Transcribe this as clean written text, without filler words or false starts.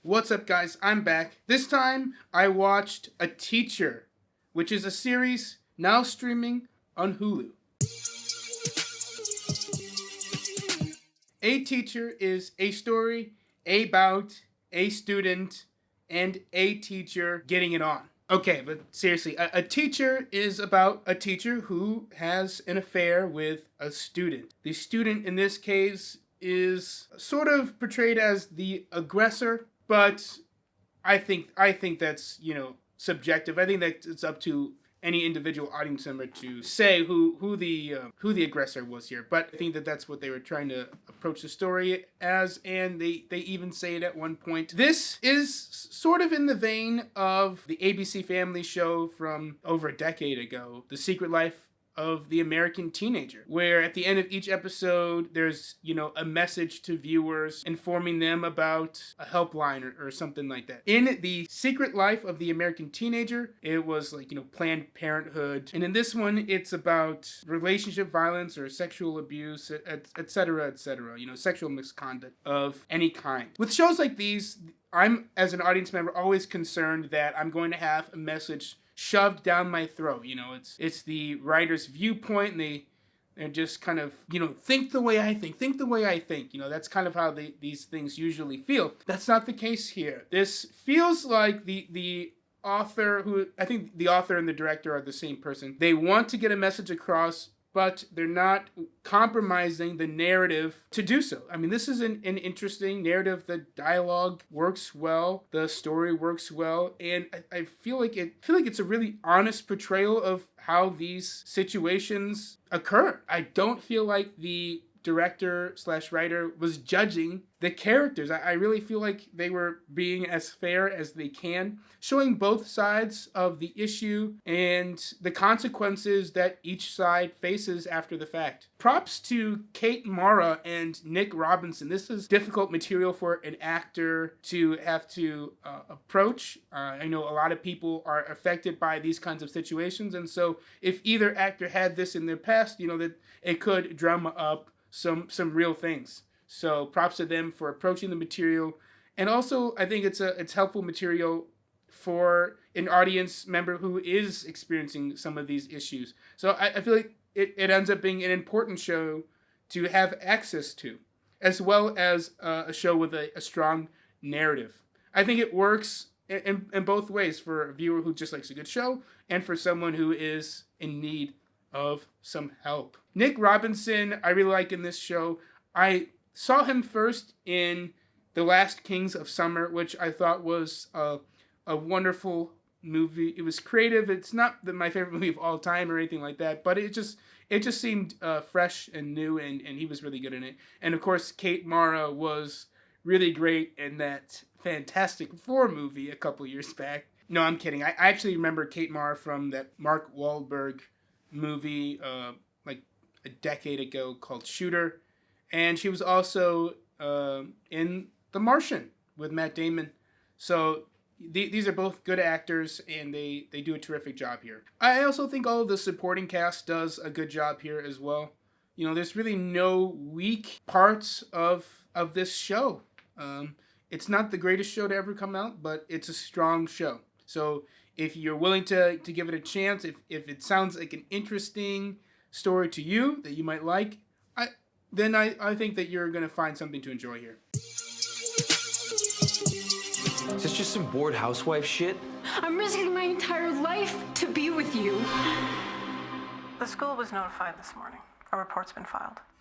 What's up, guys? I'm back. This time, I watched A Teacher, which is a series now streaming on Hulu. A Teacher is a story about a student and a teacher getting it on. Okay, but seriously, a teacher is about a teacher who has an affair with a student. The student in this case is sort of portrayed as the aggressor, but I think that's, subjective. I think that it's up to any individual audience member to say who the aggressor was here. But I think that that's what they were trying to approach the story as, and they even say it at one point. This is sort of in the vein of the ABC Family show from over a decade ago, The Secret Life of the American Teenager, where at the end of each episode there's a message to viewers informing them about a helpline or something like that. In The Secret Life of the American Teenager, it was Planned Parenthood, and in this one it's about relationship violence or sexual abuse, etc., sexual misconduct of any kind. With shows like these, I'm, as an audience member, always concerned that I'm going to have a message shoved down my throat. It's the writer's viewpoint, and they're just kind of, think the way I think. That's kind of how these things usually feel. That's not the case here. This feels like the author, who I think the author and the director are the same person. They want to get a message across, but they're not compromising the narrative to do so. I mean, this is an interesting narrative. The dialogue works well, the story works well, and I feel like it's a really honest portrayal of how these situations occur. I don't feel like the director/writer was judging the characters. I really feel like they were being as fair as they can, showing both sides of the issue and the consequences that each side faces after the fact. Props to Kate Mara and Nick Robinson. This is difficult material for an actor to have to approach. I know a lot of people are affected by these kinds of situations, and so if either actor had this in their past, that it could drum up some real things. So props to them for approaching the material, and also I think it's helpful material for an audience member who is experiencing some of these issues. So I feel like it ends up being an important show to have access to, as well as a show with a strong narrative. I think it works in both ways, for a viewer who just likes a good show and for someone who is in need of some help. Nick Robinson, I really like in this show. I saw him first in The Last Kings of Summer, which I thought was a wonderful movie. It was creative. It's not my favorite movie of all time or anything like that, but it just seemed fresh and new, and he was really good in it. And of course, Kate Mara was really great in that Fantastic Four movie a couple years back. No, I'm kidding. I actually remember Kate Mara from that Mark Wahlberg movie like a decade ago called Shooter, and she was also in The Martian with Matt Damon. So these are both good actors, and they do a terrific job here. I also think all of the supporting cast does a good job here as well. There's really no weak parts of this show. It's not the greatest show to ever come out, but it's a strong show. So if you're willing to give it a chance, if it sounds like an interesting story to you that you might like, then I think that you're going to find something to enjoy here. Is this just some bored housewife shit? I'm risking my entire life to be with you. The school was notified this morning. A report's been filed.